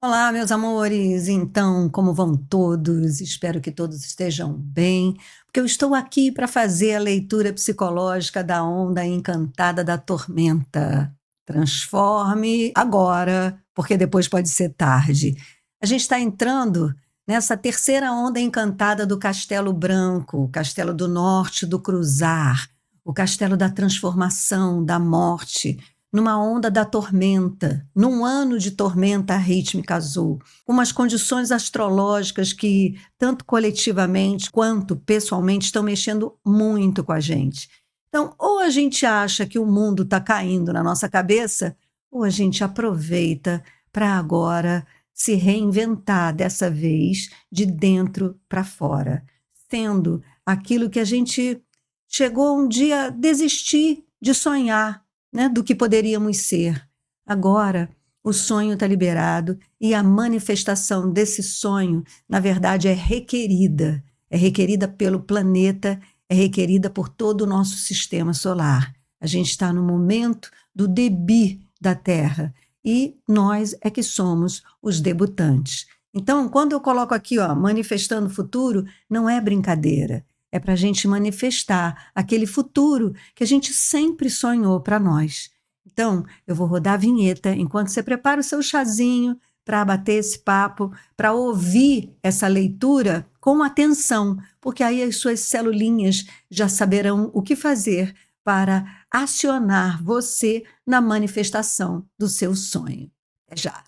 Olá, meus amores. Então, como vão todos? Espero que todos estejam bem, porque eu estou aqui para fazer a leitura psicológica da onda encantada da tormenta. Transforme agora, porque depois pode ser tarde. A gente está entrando nessa terceira onda encantada do Castelo Branco, o Castelo do Norte do Cruzar, o Castelo da Transformação, da Morte, numa onda da tormenta, num ano de tormenta rítmica azul, com umas condições astrológicas que, tanto coletivamente quanto pessoalmente, estão mexendo muito com a gente. Então, ou a gente acha que o mundo está caindo na nossa cabeça, ou a gente aproveita para agora se reinventar, dessa vez de dentro para fora, sendo aquilo que a gente chegou um dia a desistir de sonhar, né, do que poderíamos ser. Agora, o sonho está liberado e a manifestação desse sonho, na verdade, é requerida. É requerida pelo planeta, é requerida por todo o nosso sistema solar. A gente está no momento do debut da Terra e nós é que somos os debutantes. Então, quando eu coloco aqui, ó, manifestando o futuro, não é brincadeira. É para a gente manifestar aquele futuro que a gente sempre sonhou para nós. Então, eu vou rodar a vinheta enquanto você prepara o seu chazinho para bater esse papo, para ouvir essa leitura com atenção, porque aí as suas celulinhas já saberão o que fazer para acionar você na manifestação do seu sonho. Até já.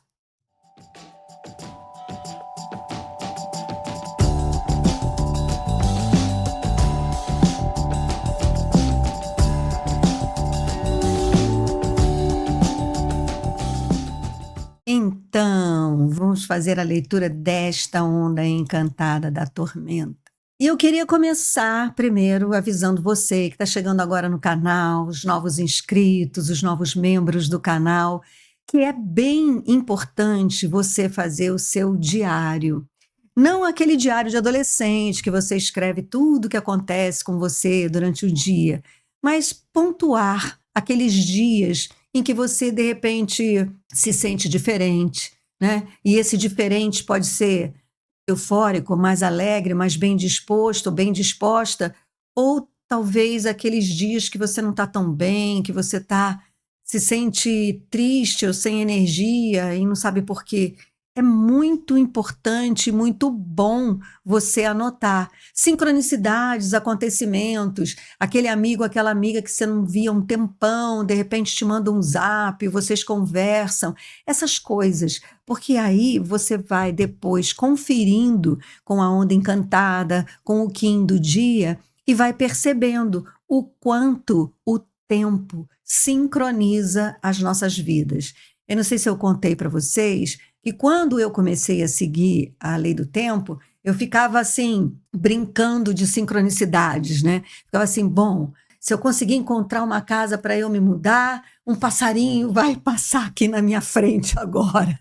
Então, vamos fazer a leitura desta onda encantada da tormenta. E eu queria começar primeiro avisando você que está chegando agora no canal, os novos inscritos, os novos membros do canal, que é bem importante você fazer o seu diário. Não aquele diário de adolescente que você escreve tudo o que acontece com você durante o dia, mas pontuar aqueles dias em que você, de repente, se sente diferente, né? E esse diferente pode ser eufórico, mais alegre, mais bem disposto, bem disposta, ou talvez aqueles dias que você não está tão bem, que você se sente triste ou sem energia e não sabe por quê. É muito importante, muito bom você anotar sincronicidades, acontecimentos, aquele amigo, aquela amiga que você não via há um tempão, de repente te manda um zap, vocês conversam, essas coisas, porque aí você vai depois conferindo com a onda encantada, com o Kim do dia, e vai percebendo o quanto o tempo sincroniza as nossas vidas. Eu não sei se eu contei para vocês que quando eu comecei a seguir a lei do tempo, eu ficava assim, brincando de sincronicidades, né? Ficava assim, bom, se eu conseguir encontrar uma casa para eu me mudar, um passarinho vai passar aqui na minha frente agora.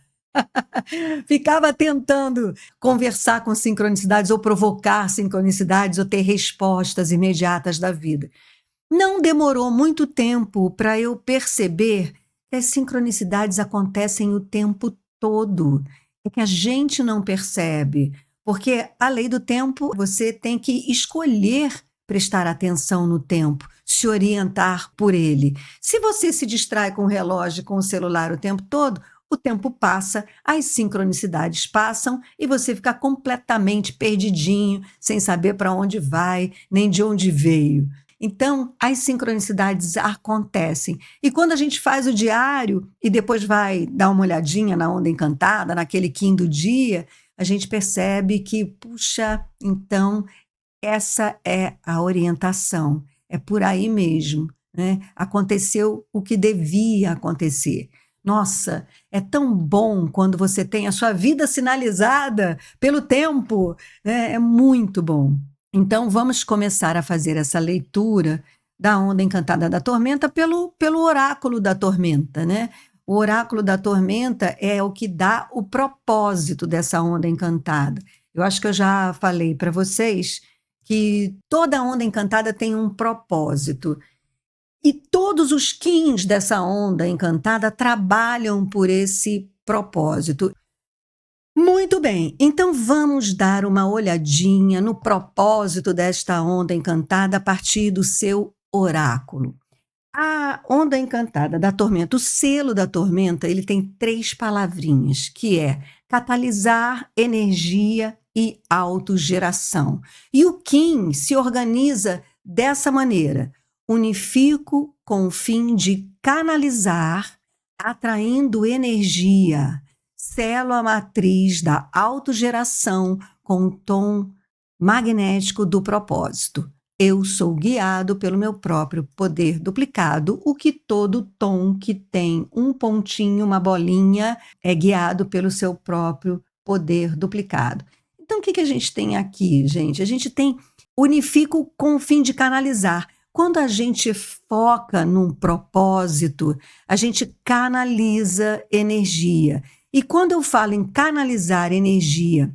Ficava tentando conversar com sincronicidades ou provocar sincronicidades ou ter respostas imediatas da vida. Não demorou muito tempo para eu perceber que as sincronicidades acontecem o tempo todo. É que a gente não percebe, porque a lei do tempo, você tem que escolher prestar atenção no tempo, se orientar por ele. Se você se distrai com o relógio, com o celular o tempo todo, o tempo passa, as sincronicidades passam e você fica completamente perdidinho, sem saber para onde vai, nem de onde veio. Então, as sincronicidades acontecem. E quando a gente faz o diário e depois vai dar uma olhadinha na onda encantada, naquele Kim do dia, a gente percebe que, puxa, então essa é a orientação. É por aí mesmo, né? Aconteceu o que devia acontecer. Nossa, é tão bom quando você tem a sua vida sinalizada pelo tempo, né? É muito bom. Então, vamos começar a fazer essa leitura da onda encantada da tormenta pelo oráculo da tormenta, né? O oráculo da tormenta é o que dá o propósito dessa onda encantada. Eu acho que eu já falei para vocês que toda onda encantada tem um propósito. E todos os Kins dessa onda encantada trabalham por esse propósito. Muito bem, então vamos dar uma olhadinha no propósito desta onda encantada a partir do seu oráculo. A onda encantada da tormenta, o selo da tormenta, ele tem 3 palavrinhas, que é catalisar, energia e autogeração. E o Kim se organiza dessa maneira: unifico com o fim de canalizar, atraindo energia, selo a matriz da autogeração com o tom magnético do propósito. Eu sou guiado pelo meu próprio poder duplicado, o que todo tom que tem um pontinho, uma bolinha, é guiado pelo seu próprio poder duplicado. Então, o que que a gente tem aqui, gente? A gente tem unifico com o fim de canalizar. Quando a gente foca num propósito, a gente canaliza energia. E quando eu falo em canalizar energia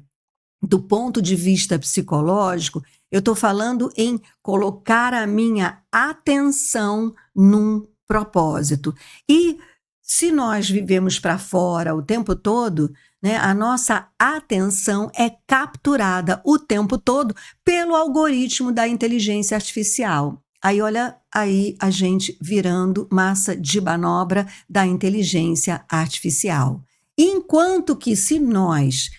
do ponto de vista psicológico, eu estou falando em colocar a minha atenção num propósito. E se nós vivemos para fora o tempo todo, né, a nossa atenção é capturada o tempo todo pelo algoritmo da inteligência artificial. Aí olha aí a gente virando massa de manobra da inteligência artificial. Enquanto que se nós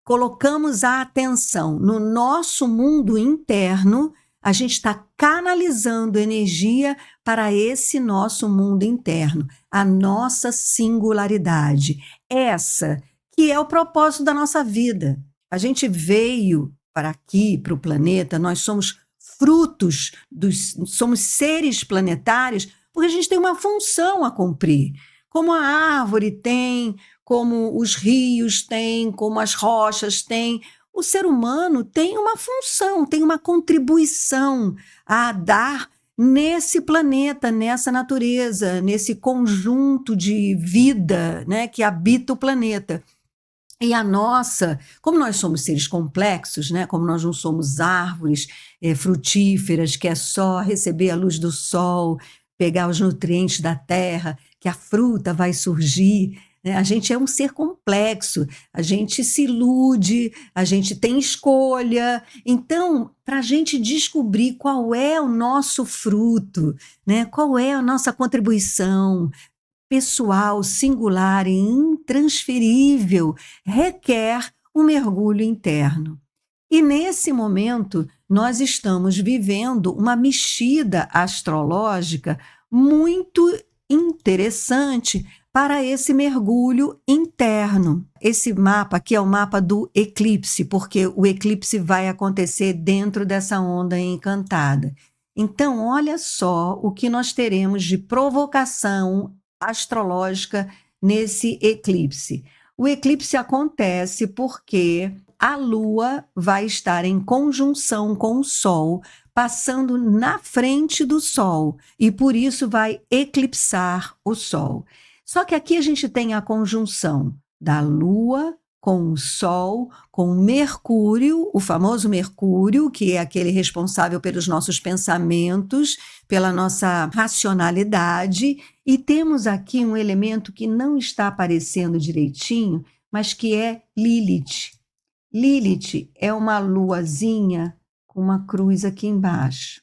colocamos a atenção no nosso mundo interno, a gente está canalizando energia para esse nosso mundo interno, a nossa singularidade. Essa que é o propósito da nossa vida. A gente veio para aqui, para o planeta, nós somos frutos, somos seres planetários, porque a gente tem uma função a cumprir. Como a árvore tem, como os rios têm, como as rochas têm. O ser humano tem uma função, tem uma contribuição a dar nesse planeta, nessa natureza, nesse conjunto de vida, né, que habita o planeta. E a nossa, como nós somos seres complexos, né, como nós não somos árvores frutíferas, que é só receber a luz do sol, pegar os nutrientes da terra, que a fruta vai surgir, né? A gente é um ser complexo, a gente se ilude, a gente tem escolha. Então, para a gente descobrir qual é o nosso fruto, né, qual é a nossa contribuição pessoal, singular e intransferível, requer um mergulho interno. E nesse momento, nós estamos vivendo uma mexida astrológica muito interessante para esse mergulho interno. Esse mapa aqui é o mapa do eclipse, porque o eclipse vai acontecer dentro dessa onda encantada. Então, olha só o que nós teremos de provocação astrológica nesse eclipse. O eclipse acontece porque a Lua vai estar em conjunção com o Sol, passando na frente do Sol, e por isso vai eclipsar o Sol. Só que aqui a gente tem a conjunção da Lua com o Sol, com Mercúrio, o famoso Mercúrio, que é aquele responsável pelos nossos pensamentos, pela nossa racionalidade, e temos aqui um elemento que não está aparecendo direitinho, mas que é Lilith. Lilith é uma luazinha com uma cruz aqui embaixo.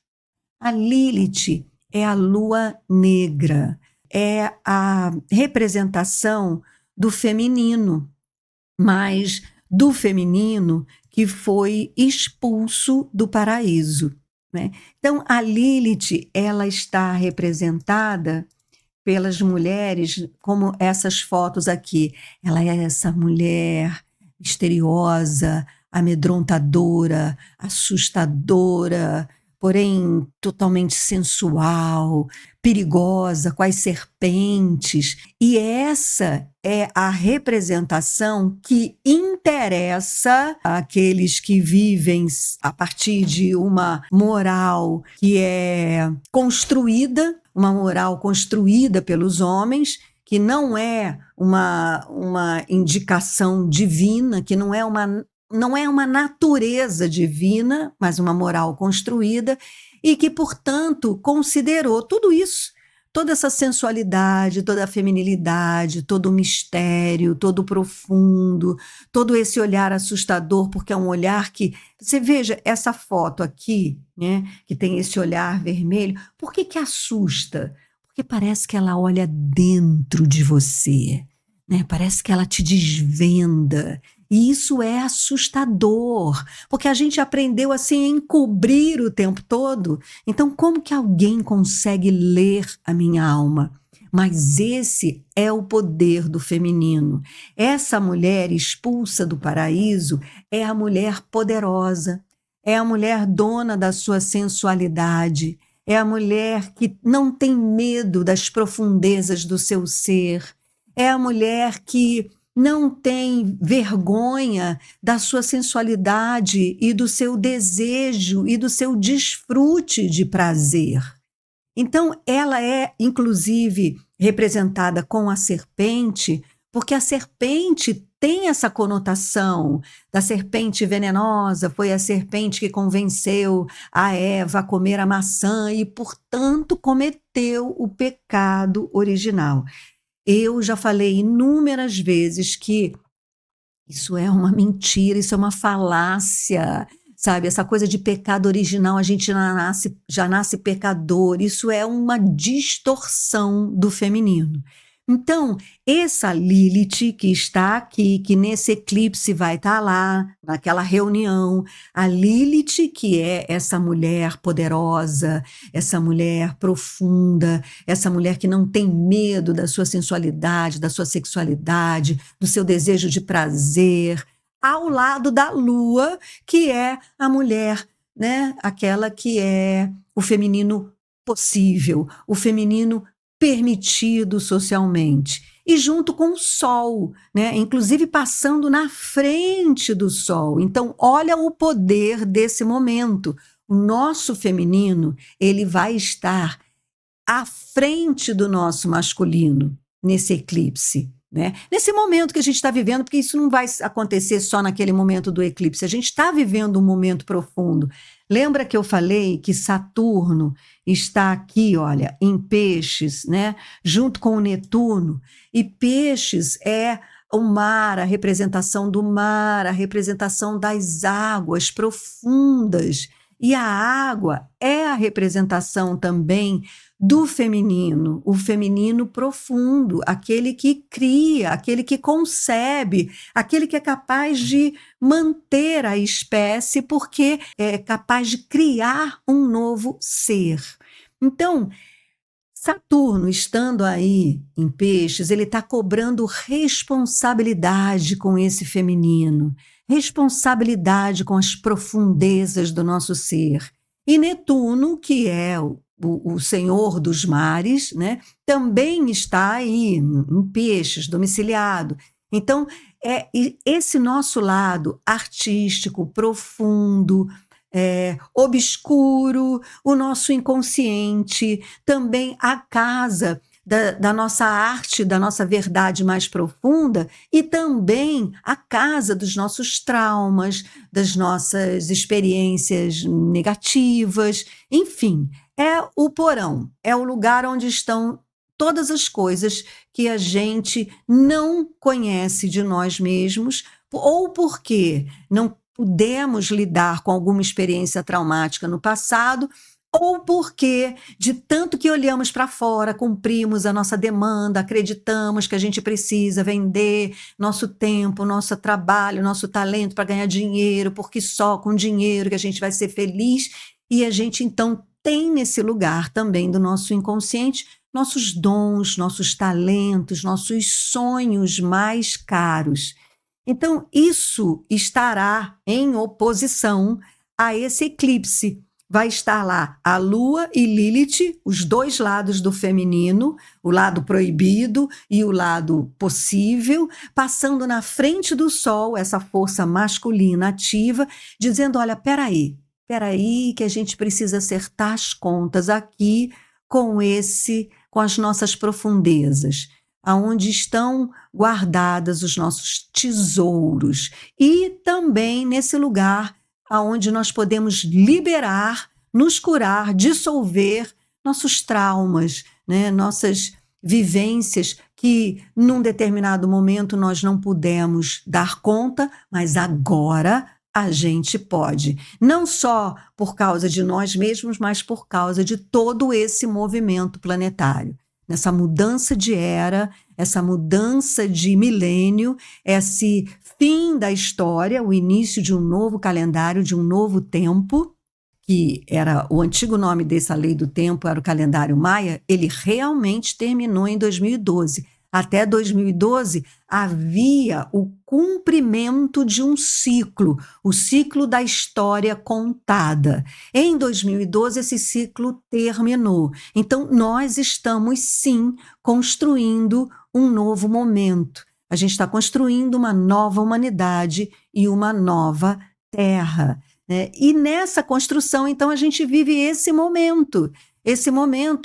A Lilith é a lua negra, é a representação do feminino, mas do feminino que foi expulso do paraíso, né? Então, a Lilith, ela está representada pelas mulheres, como essas fotos aqui. Ela é essa mulher misteriosa, amedrontadora, assustadora, porém totalmente sensual, perigosa, com as serpentes. E essa é a representação que interessa àqueles que vivem a partir de uma moral que é construída, uma moral construída pelos homens, que não é uma indicação divina, que não é uma natureza divina, mas uma moral construída, e que, portanto, considerou tudo isso, toda essa sensualidade, toda a feminilidade, todo o mistério, todo o profundo, todo esse olhar assustador, porque é um olhar que... Você veja essa foto aqui, né, que tem esse olhar vermelho, por que que assusta? Porque parece que ela olha dentro de você, né? Parece que ela te desvenda. E isso é assustador, porque a gente aprendeu assim a encobrir o tempo todo. Então, como que alguém consegue ler a minha alma? Mas esse é o poder do feminino. Essa mulher expulsa do paraíso é a mulher poderosa, é a mulher dona da sua sensualidade, é a mulher que não tem medo das profundezas do seu ser, é a mulher que não tem vergonha da sua sensualidade e do seu desejo e do seu desfrute de prazer. Então, ela é, inclusive, representada com a serpente, porque a serpente tem essa conotação da serpente venenosa, foi a serpente que convenceu a Eva a comer a maçã e, portanto, cometeu o pecado original. Eu já falei inúmeras vezes que isso é uma mentira, isso é uma falácia, sabe? Essa coisa de pecado original, a gente já nasce pecador, isso é uma distorção do feminino. Então, essa Lilith que está aqui, que nesse eclipse vai estar lá, naquela reunião, a Lilith, que é essa mulher poderosa, essa mulher profunda, essa mulher que não tem medo da sua sensualidade, da sua sexualidade, do seu desejo de prazer, ao lado da Lua, que é a mulher, né? Aquela que é o feminino possível, o feminino permitido socialmente. E junto com o Sol, né? Inclusive passando na frente do Sol. Então, olha o poder desse momento. O nosso feminino, ele vai estar à frente do nosso masculino nesse eclipse, né? Nesse momento que a gente está vivendo, porque isso não vai acontecer só naquele momento do eclipse, a gente está vivendo um momento profundo. Lembra que eu falei que Saturno está aqui, olha, em Peixes, né? Junto com o Netuno, e Peixes é o mar, a representação do mar, a representação das águas profundas, e a água é a representação também do feminino, o feminino profundo, aquele que cria, aquele que concebe, aquele que é capaz de manter a espécie, porque é capaz de criar um novo ser. Então, Saturno, estando aí em Peixes, ele está cobrando responsabilidade com esse feminino, responsabilidade com as profundezas do nosso ser. E Netuno, que é o senhor dos mares, né, também está aí em Peixes, domiciliado. Então, é esse nosso lado artístico, profundo, obscuro, o nosso inconsciente, também a casa da nossa arte, da nossa verdade mais profunda, e também a casa dos nossos traumas, das nossas experiências negativas, enfim, é o porão, é o lugar onde estão todas as coisas que a gente não conhece de nós mesmos, ou porque não pudemos lidar com alguma experiência traumática no passado, ou porque, de tanto que olhamos para fora, cumprimos a nossa demanda, acreditamos que a gente precisa vender nosso tempo, nosso trabalho, nosso talento para ganhar dinheiro, porque só com dinheiro que a gente vai ser feliz, e a gente então tem nesse lugar também do nosso inconsciente nossos dons, nossos talentos, nossos sonhos mais caros. Então, isso estará em oposição a esse eclipse. Vai estar lá a Lua e Lilith, os dois lados do feminino, o lado proibido e o lado possível, passando na frente do Sol, essa força masculina ativa, dizendo, olha, peraí que a gente precisa acertar as contas aqui com as nossas profundezas, aonde estão guardadas os nossos tesouros, e também nesse lugar aonde nós podemos liberar, nos curar, dissolver nossos traumas, né? Nossas vivências que num determinado momento nós não pudemos dar conta, mas agora a gente pode. Não só por causa de nós mesmos, mas por causa de todo esse movimento planetário. Nessa mudança de era, essa mudança de milênio, esse fim da história, o início de um novo calendário, de um novo tempo, que era o antigo nome dessa lei do tempo, era o calendário maia, ele realmente terminou em 2012. Até 2012 havia o cumprimento de um ciclo, o ciclo da história contada. Em 2012 esse ciclo terminou. Então nós estamos sim construindo um novo momento. A gente está construindo uma nova humanidade e uma nova terra, né? E nessa construção, então, a gente vive esse momento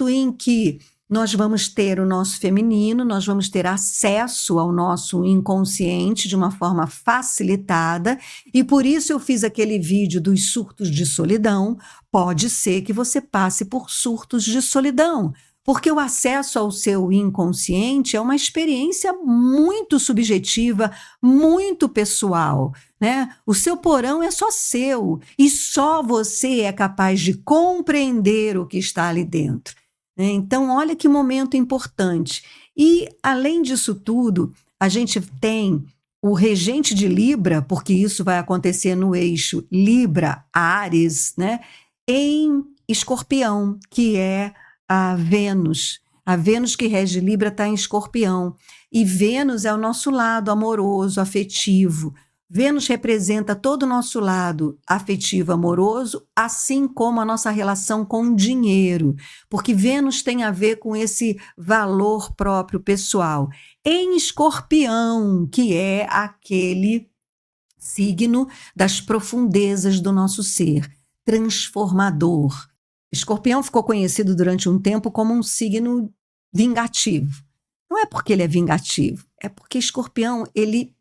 em que nós vamos ter o nosso feminino, nós vamos ter acesso ao nosso inconsciente de uma forma facilitada, e por isso eu fiz aquele vídeo dos surtos de solidão. Pode ser que você passe por surtos de solidão, porque o acesso ao seu inconsciente é uma experiência muito subjetiva, muito pessoal, né? O seu porão é só seu e só você é capaz de compreender o que está ali dentro, né? Então, olha que momento importante. E, além disso tudo, a gente tem o regente de Libra, porque isso vai acontecer no eixo Libra-Áries, né? Em Escorpião, que é a Vênus. A Vênus que rege Libra está em Escorpião. E Vênus é o nosso lado amoroso, afetivo. Vênus representa todo o nosso lado afetivo, amoroso, assim como a nossa relação com o dinheiro, porque Vênus tem a ver com esse valor próprio pessoal. Em Escorpião, que é aquele signo das profundezas do nosso ser, transformador. Escorpião ficou conhecido durante um tempo como um signo vingativo. Não é porque ele é vingativo, é porque Escorpião, ele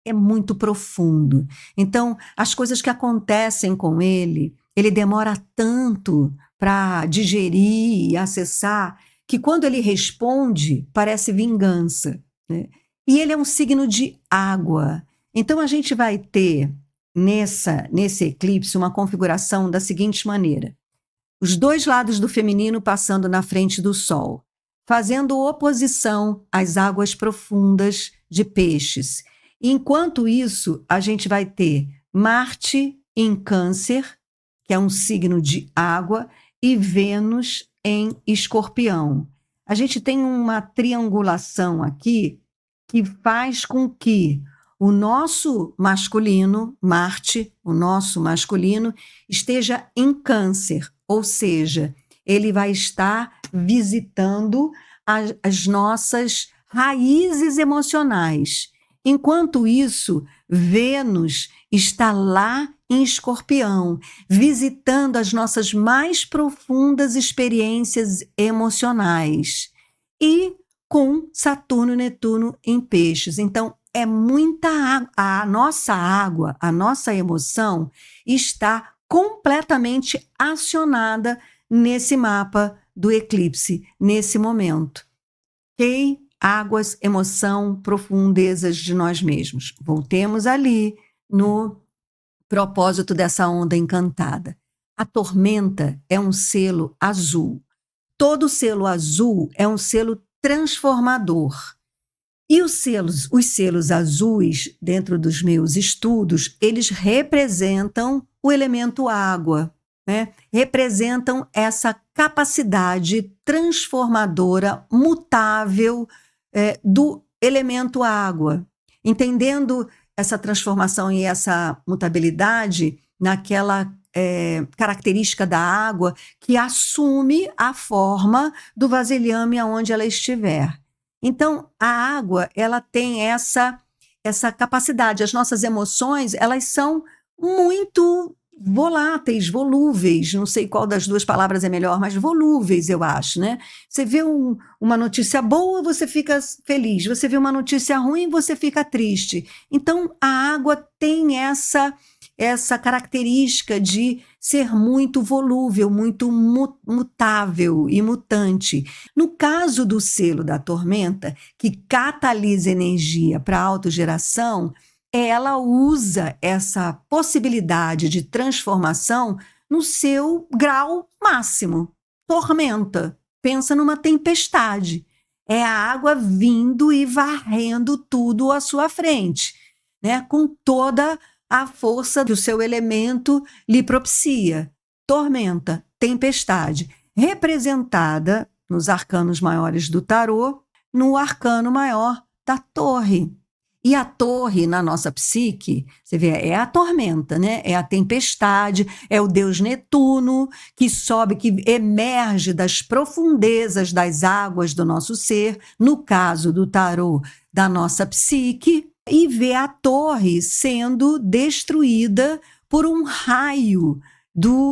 é muito profundo. Então, as coisas que acontecem com ele demora tanto para digerir e acessar, que quando ele responde, parece vingança, né? E ele é um signo de água. Então, a gente vai ter nesse eclipse uma configuração da seguinte maneira: os dois lados do feminino passando na frente do Sol, fazendo oposição às águas profundas de Peixes. Enquanto isso, a gente vai ter Marte em Câncer, que é um signo de água, e Vênus em Escorpião. A gente tem uma triangulação aqui que faz com que o nosso masculino, Marte, o nosso masculino, esteja em Câncer, ou seja, ele vai estar visitando as nossas raízes emocionais. Enquanto isso, Vênus está lá em Escorpião, visitando as nossas mais profundas experiências emocionais. E com Saturno e Netuno em Peixes. Então, é muita água. A nossa água, a nossa emoção está completamente acionada nesse mapa do eclipse, nesse momento. Ok? Águas, emoção, profundezas de nós mesmos. Voltemos ali no propósito dessa onda encantada. A tormenta é um selo azul. Todo selo azul é um selo transformador. E os selos azuis, dentro dos meus estudos, eles representam o elemento água, né? Representam essa capacidade transformadora, mutável, do elemento água. Entendendo essa transformação e essa mutabilidade naquela característica da água que assume a forma do vasilhame aonde ela estiver. Então, a água, ela tem essa capacidade. As nossas emoções, elas são muito voláteis, volúveis. Não sei qual das duas palavras é melhor, mas volúveis, eu acho, né? Você vê uma notícia boa, você fica feliz. Você vê uma notícia ruim, você fica triste. Então, a água tem essa característica de ser muito volúvel, muito mutável e mutante. No caso do selo da tormenta, que catalisa energia para a autogeração, ela usa essa possibilidade de transformação no seu grau máximo. Tormenta, pensa numa tempestade. É a água vindo e varrendo tudo à sua frente, né? Com toda a força que o seu elemento lhe propicia. Tormenta, tempestade, representada nos arcanos maiores do tarô, no arcano maior da torre. E a torre, na nossa psique, você vê, é a tormenta, né? É a tempestade, é o deus Netuno, que sobe, que emerge das profundezas das águas do nosso ser, no caso do tarô, da nossa psique, e vê a torre sendo destruída por um raio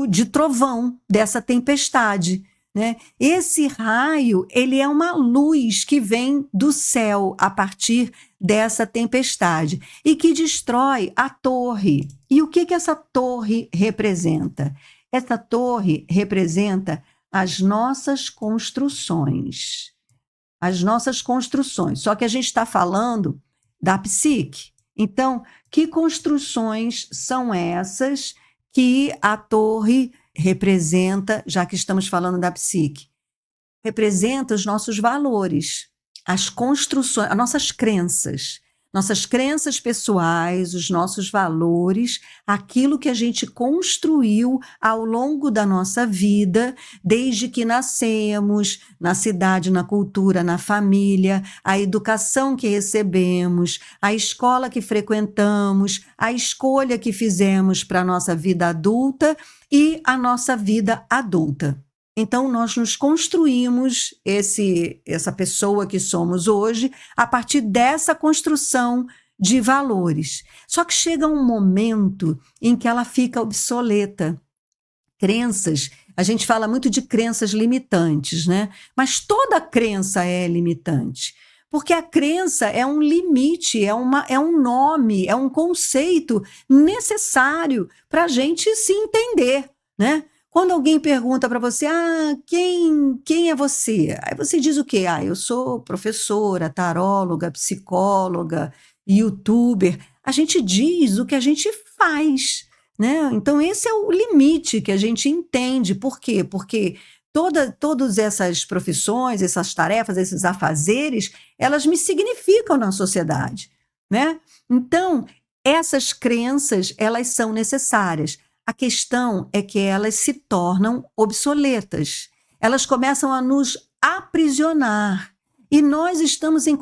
de trovão dessa tempestade, né? Esse raio, ele é uma luz que vem do céu a partir dessa tempestade e que destrói a torre. E o que essa torre representa? Essa torre representa as nossas construções. As nossas construções. Só que a gente está falando da psique. Então, que construções são essas que a torre representa, já que estamos falando da psique? Representa os nossos valores, as construções, as nossas crenças pessoais, os nossos valores, aquilo que a gente construiu ao longo da nossa vida, desde que nascemos, na cidade, na cultura, na família, a educação que recebemos, a escola que frequentamos, a escolha que fizemos para a nossa vida adulta e a nossa vida adulta. Então, nós nos construímos essa pessoa que somos hoje a partir dessa construção de valores. Só que chega um momento em que ela fica obsoleta. Crenças, a gente fala muito de crenças limitantes, né? Mas toda crença é limitante. Porque a crença é um limite, é um nome, é um conceito necessário para a gente se entender, né? Quando alguém pergunta para você, quem é você? Aí você diz o quê? Eu sou professora, taróloga, psicóloga, youtuber. A gente diz o que a gente faz, né? Então esse é o limite que a gente entende. Por quê? Porque todas essas profissões, essas tarefas, esses afazeres, elas me significam na sociedade, né? Então, essas crenças, elas são necessárias. A questão é que elas se tornam obsoletas. Elas começam a nos aprisionar. E nós estamos em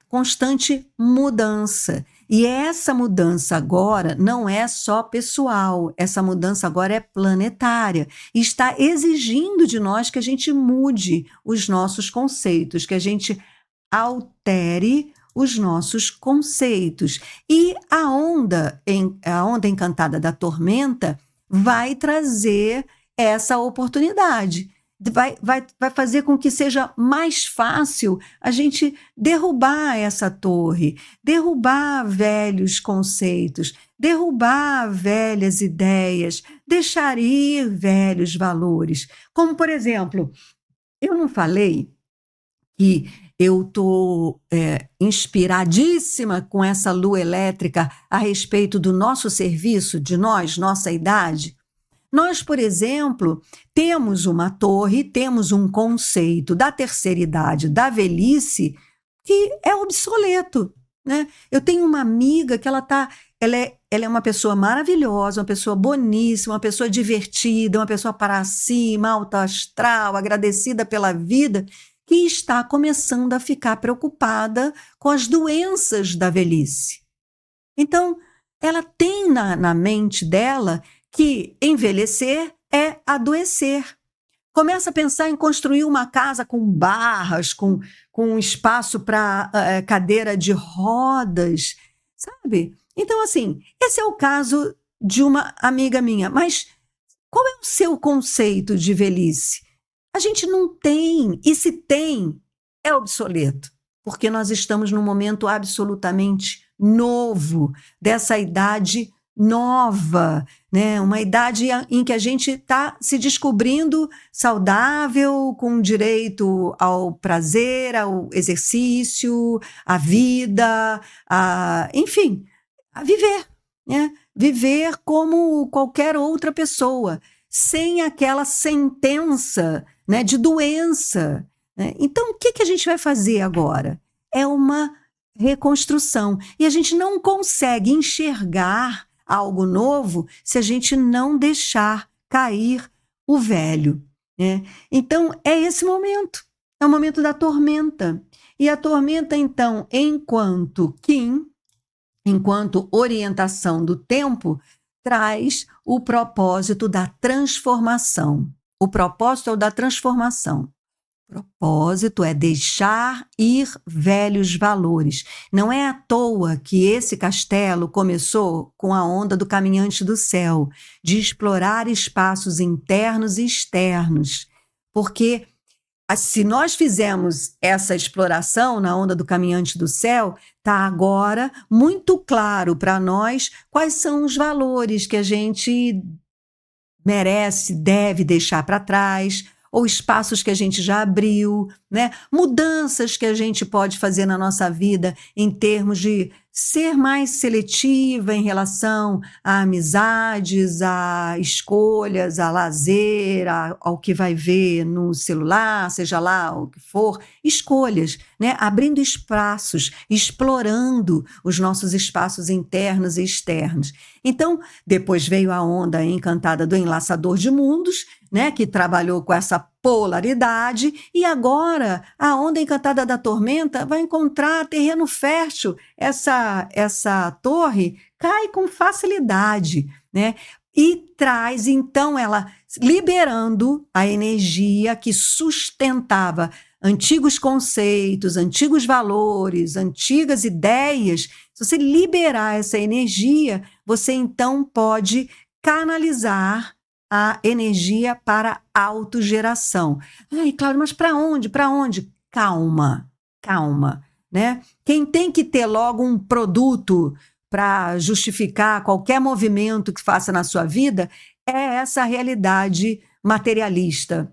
constante mudança. E essa mudança agora não é só pessoal, essa mudança agora é planetária. E está exigindo de nós que a gente mude os nossos conceitos, que a gente altere os nossos conceitos. E a onda encantada da tormenta vai trazer essa oportunidade. Vai fazer com que seja mais fácil a gente derrubar essa torre, derrubar velhos conceitos, derrubar velhas ideias, deixar ir velhos valores. Como, por exemplo, eu não falei que eu estou inspiradíssima com essa lua elétrica a respeito do nosso serviço, de nós, nossa idade. Nós, por exemplo, temos uma torre, temos um conceito da terceira idade, da velhice, que é obsoleto, né? Eu tenho uma amiga que ela é uma pessoa maravilhosa, uma pessoa boníssima, uma pessoa divertida, uma pessoa para cima, alta astral, agradecida pela vida, que está começando a ficar preocupada com as doenças da velhice. Então, ela tem na mente dela que envelhecer é adoecer. Começa a pensar em construir uma casa com barras, com espaço para cadeira de rodas, sabe? Então, assim, esse é o caso de uma amiga minha. Mas qual é o seu conceito de velhice? A gente não tem, e se tem, é obsoleto, porque nós estamos num momento absolutamente novo dessa idade nova, né? Uma idade em que a gente está se descobrindo saudável, com direito ao prazer, ao exercício, à vida, enfim, a viver, né? Viver como qualquer outra pessoa, sem aquela sentença, né, de doença, né? Então, o que que a gente vai fazer agora? É uma reconstrução. E a gente não consegue enxergar algo novo se a gente não deixar cair o velho, né? Então, é esse momento. É o momento da tormenta. E a tormenta, então, enquanto Kim, enquanto orientação do tempo, traz o propósito da transformação. O propósito é o da transformação. O propósito é deixar ir velhos valores. Não é à toa que esse castelo começou com a onda do caminhante do céu, de explorar espaços internos e externos. Porque se nós fizemos essa exploração na onda do caminhante do céu, está agora muito claro para nós quais são os valores que a gente merece, deve deixar para trás, ou espaços que a gente já abriu, né? Mudanças que a gente pode fazer na nossa vida em termos de ser mais seletiva em relação a amizades, a escolhas, a lazer, ao que vai ver no celular, seja lá o que for, escolhas, né? Abrindo espaços, explorando os nossos espaços internos e externos. Então, depois veio a onda encantada do Enlaçador de Mundos, né, que trabalhou com essa polaridade, e agora a onda encantada da tormenta vai encontrar terreno fértil. Essa torre cai com facilidade, né? E traz, então, ela liberando a energia que sustentava antigos conceitos, antigos valores, antigas ideias. Se você liberar essa energia, você então pode canalizar a energia para autogeração. Ai, Cláudia, mas para onde? Para onde? Calma, calma, né? Quem tem que ter logo um produto para justificar qualquer movimento que faça na sua vida é essa realidade materialista,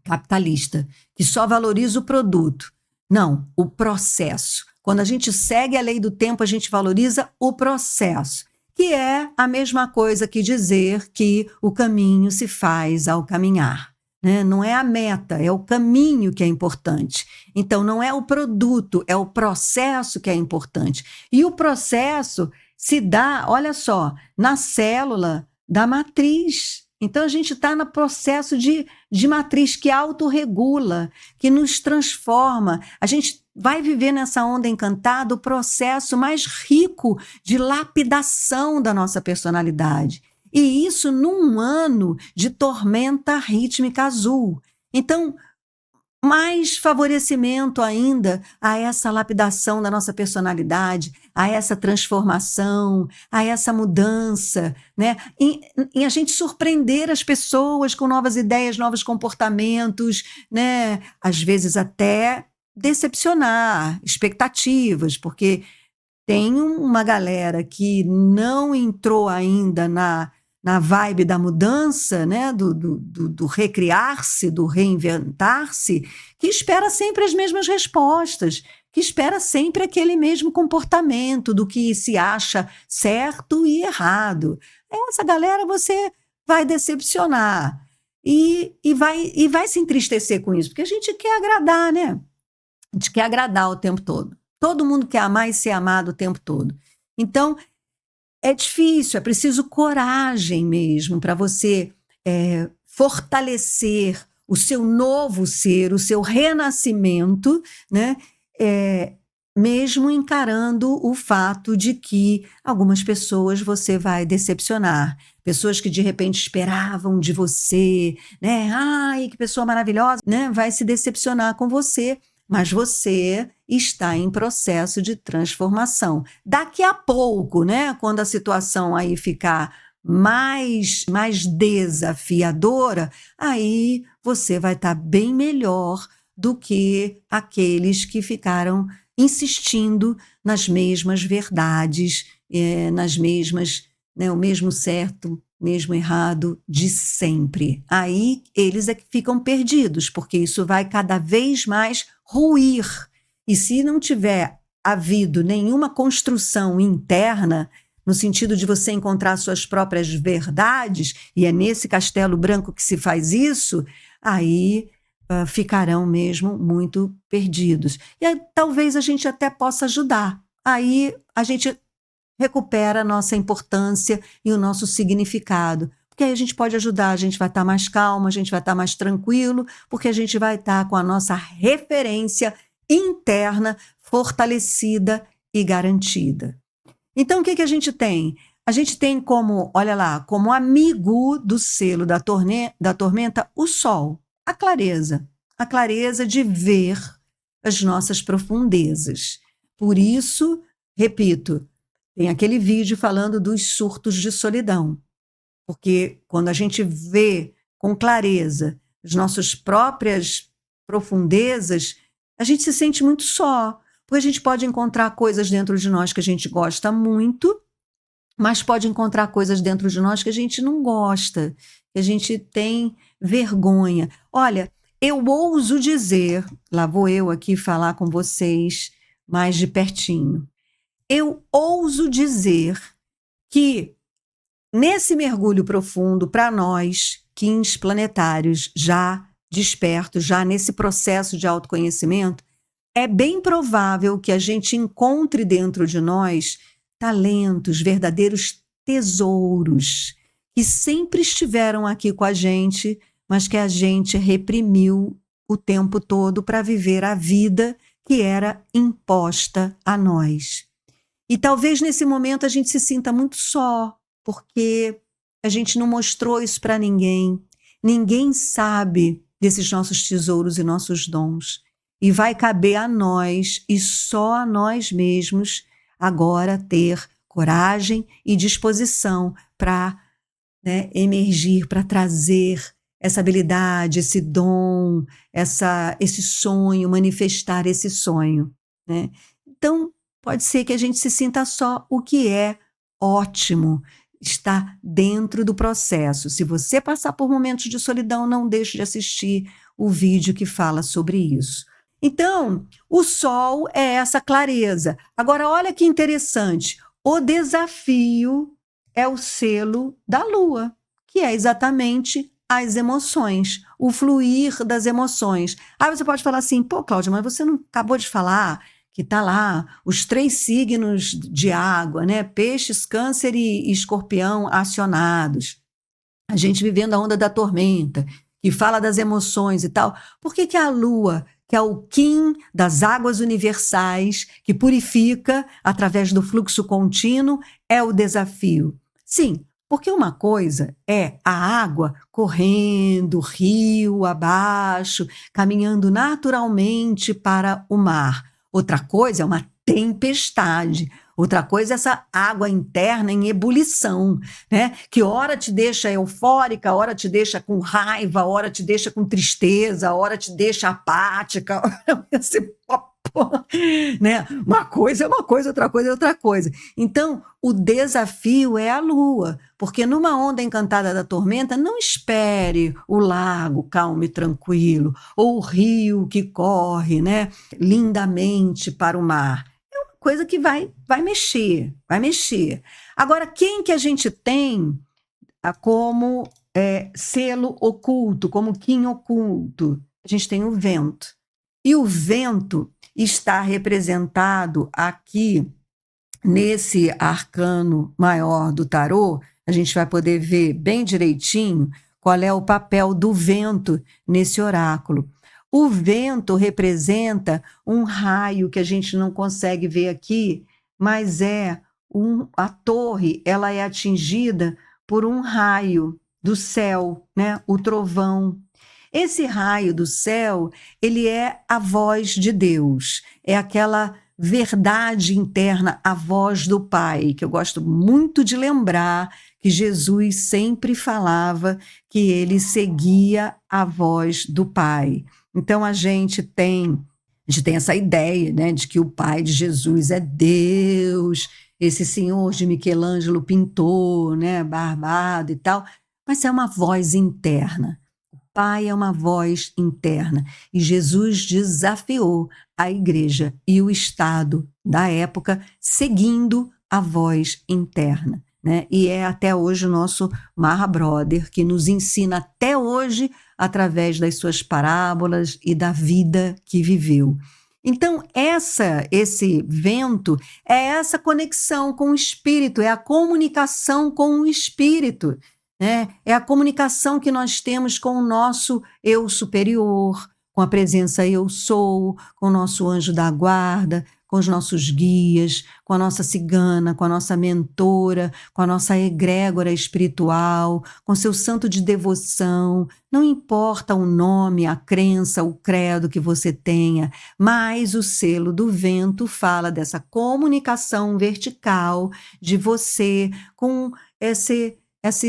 capitalista, que só valoriza o produto. Não, o processo. Quando a gente segue a lei do tempo, a gente valoriza o processo, que é a mesma coisa que dizer que o caminho se faz ao caminhar, né? Não é a meta, é o caminho que é importante. Então, não é o produto, é o processo que é importante. E o processo se dá, olha só, na célula da matriz. Então, a gente está no processo de matriz que autorregula, que nos transforma. A gente vai viver nessa onda encantada o processo mais rico de lapidação da nossa personalidade. E isso num ano de tormenta rítmica azul. Então, mais favorecimento ainda a essa lapidação da nossa personalidade, a essa transformação, a essa mudança, né? Em a gente surpreender as pessoas com novas ideias, novos comportamentos, né? Às vezes até decepcionar expectativas, porque tem uma galera que não entrou ainda na vibe da mudança, né? do recriar-se, do reinventar-se, que espera sempre as mesmas respostas, que espera sempre aquele mesmo comportamento do que se acha certo e errado. Essa galera você vai decepcionar e vai se entristecer com isso, porque a gente quer agradar, né? A gente quer agradar o tempo todo. Todo mundo quer amar e ser amado o tempo todo. Então, é difícil, é preciso coragem mesmo para você fortalecer o seu novo ser, o seu renascimento, né? Mesmo encarando o fato de que algumas pessoas você vai decepcionar. Pessoas que de repente esperavam de você, né? Ai, que pessoa maravilhosa, né? Vai se decepcionar com você. Mas você está em processo de transformação. Daqui a pouco, né, quando a situação aí ficar mais desafiadora, aí você vai estar bem melhor do que aqueles que ficaram insistindo nas mesmas verdades, nas mesmas né, o mesmo certo, mesmo errado de sempre. Aí eles é que ficam perdidos, porque isso vai cada vez mais ruir. E se não tiver havido nenhuma construção interna, no sentido de você encontrar suas próprias verdades, e é nesse castelo branco que se faz isso, aí ficarão mesmo muito perdidos. E aí, talvez a gente até possa ajudar. Aí a gente recupera a nossa importância e o nosso significado. Porque aí a gente pode ajudar, a gente vai estar mais calmo, a gente vai estar mais tranquilo, porque a gente vai estar com a nossa referência interna fortalecida e garantida. Então, o que a gente tem? A gente tem como, olha lá, como amigo do selo da tormenta, o sol, a clareza de ver as nossas profundezas. Por isso, repito, tem aquele vídeo falando dos surtos de solidão, porque quando a gente vê com clareza as nossas próprias profundezas, a gente se sente muito só, porque a gente pode encontrar coisas dentro de nós que a gente gosta muito, mas pode encontrar coisas dentro de nós que a gente não gosta, que a gente tem vergonha. Olha, eu ouso dizer, lá vou eu aqui falar com vocês mais de pertinho, eu ouso dizer que nesse mergulho profundo, para nós, Kins planetários, já despertos, já nesse processo de autoconhecimento, é bem provável que a gente encontre dentro de nós talentos, verdadeiros tesouros, que sempre estiveram aqui com a gente, mas que a gente reprimiu o tempo todo para viver a vida que era imposta a nós. E talvez nesse momento a gente se sinta muito só, porque a gente não mostrou isso para ninguém. Ninguém sabe desses nossos tesouros e nossos dons. E vai caber a nós, e só a nós mesmos, agora ter coragem e disposição para, né, emergir, para trazer essa habilidade, esse dom, esse sonho, manifestar esse sonho, né? Então, pode ser que a gente se sinta só, o que é ótimo, está dentro do processo. Se você passar por momentos de solidão, não deixe de assistir o vídeo que fala sobre isso. Então, o sol é essa clareza. Agora, olha que interessante, o desafio é o selo da lua, que é exatamente as emoções, o fluir das emoções. Aí você pode falar assim, pô, Cláudia, mas você não acabou de falar que está lá os 3 signos de água, né? Peixes, Câncer e Escorpião acionados. A gente vivendo a onda da tormenta, que fala das emoções e tal. Por que a lua, que é o Kim das águas universais, que purifica através do fluxo contínuo, é o desafio? Sim, porque uma coisa é a água correndo, rio abaixo, caminhando naturalmente para o mar. Outra coisa é uma tempestade. Outra coisa é essa água interna em ebulição, né? Que ora te deixa eufórica, ora te deixa com raiva, ora te deixa com tristeza, ora te deixa apática, né? Uma coisa é uma coisa, outra coisa é outra coisa. Então, o desafio é a lua, porque numa onda encantada da tormenta, não espere o lago calmo e tranquilo, ou o rio que corre, né, lindamente para o mar. É uma coisa que vai mexer, vai mexer. Agora, quem que a gente tem como selo oculto, como Kim oculto? A gente tem o vento. E o vento está representado aqui nesse arcano maior do tarô. A gente vai poder ver bem direitinho qual é o papel do vento nesse oráculo. O vento representa um raio que a gente não consegue ver aqui, mas a torre, ela é atingida por um raio do céu, né? O trovão. Esse raio do céu, ele é a voz de Deus, é aquela verdade interna, a voz do Pai, que eu gosto muito de lembrar que Jesus sempre falava que ele seguia a voz do Pai. Então a gente tem essa ideia, né, de que o Pai de Jesus é Deus, esse senhor de Michelangelo pintor, né, barbado e tal, mas é uma voz interna. O Pai é uma voz interna. E Jesus desafiou a igreja e o Estado da época seguindo a voz interna, né? E é até hoje o nosso Maha Brother, que nos ensina até hoje através das suas parábolas e da vida que viveu. Então, esse vento é essa conexão com o espírito, é a comunicação com o espírito, né? É a comunicação que nós temos com o nosso eu superior, com a presença eu sou, com o nosso anjo da guarda, com os nossos guias, com a nossa cigana, com a nossa mentora, com a nossa egrégora espiritual, com seu santo de devoção. Não importa o nome, a crença, o credo que você tenha, mas o selo do vento fala dessa comunicação vertical de você com esse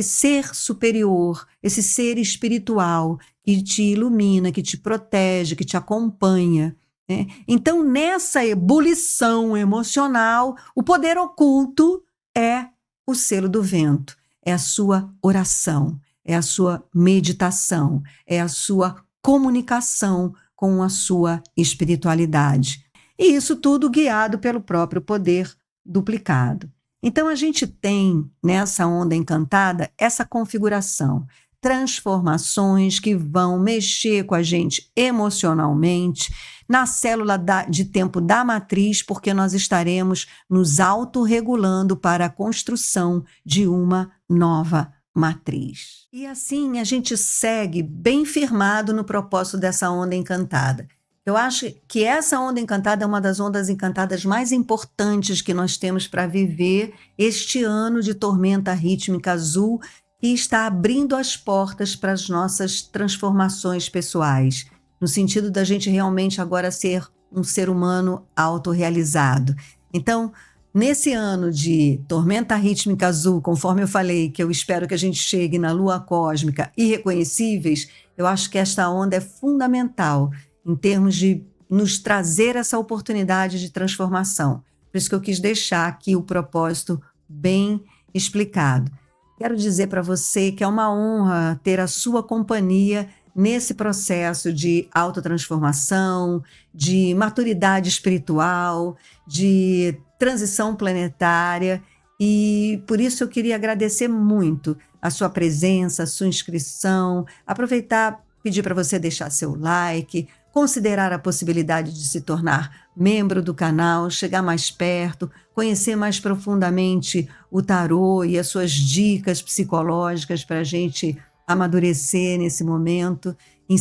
ser superior, esse ser espiritual que te ilumina, que te protege, que te acompanha, né? Então, nessa ebulição emocional, o poder oculto é o selo do vento, é a sua oração, é a sua meditação, é a sua comunicação com a sua espiritualidade. E isso tudo guiado pelo próprio poder duplicado. Então, a gente tem nessa onda encantada essa configuração, transformações que vão mexer com a gente emocionalmente, na célula de tempo da matriz, porque nós estaremos nos autorregulando para a construção de uma nova matriz. E assim a gente segue bem firmado no propósito dessa onda encantada. Eu acho que essa onda encantada é uma das ondas encantadas mais importantes que nós temos para viver este ano de tormenta rítmica azul, que está abrindo as portas para as nossas transformações pessoais, no sentido da gente realmente agora ser um ser humano autorrealizado. Então, nesse ano de tormenta rítmica azul, conforme eu falei, que eu espero que a gente chegue na lua cósmica irreconhecíveis, eu acho que esta onda é fundamental em termos de nos trazer essa oportunidade de transformação. Por isso que eu quis deixar aqui o propósito bem explicado. Quero dizer para você que é uma honra ter a sua companhia nesse processo de autotransformação, de maturidade espiritual, de transição planetária, e por isso eu queria agradecer muito a sua presença, a sua inscrição, aproveitar, pedir para você deixar seu like, considerar a possibilidade de se tornar membro do canal, chegar mais perto, conhecer mais profundamente o tarô e as suas dicas psicológicas para a gente amadurecer nesse momento,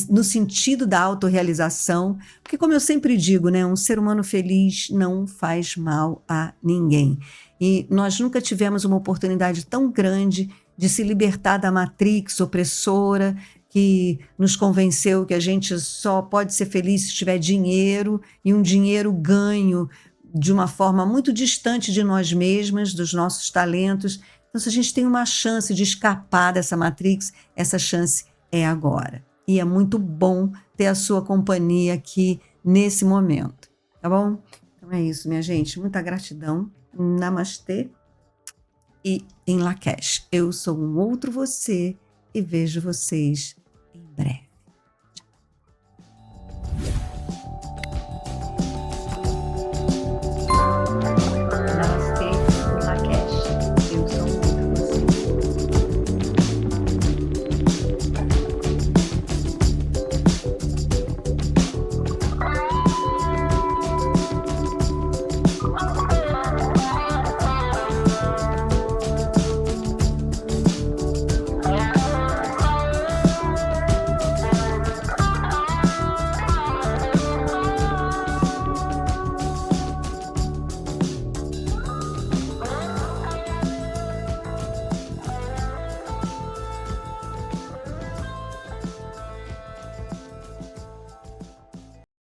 no sentido da autorrealização, porque como eu sempre digo, né, um ser humano feliz não faz mal a ninguém. E nós nunca tivemos uma oportunidade tão grande de se libertar da matrix opressora, que nos convenceu que a gente só pode ser feliz se tiver dinheiro, e um dinheiro ganho de uma forma muito distante de nós mesmas, dos nossos talentos. Então, se a gente tem uma chance de escapar dessa matrix, essa chance é agora. E é muito bom ter a sua companhia aqui nesse momento, tá bom? Então é isso, minha gente. Muita gratidão. Namastê e em Lakesh. Eu sou um outro você e vejo vocês em breve.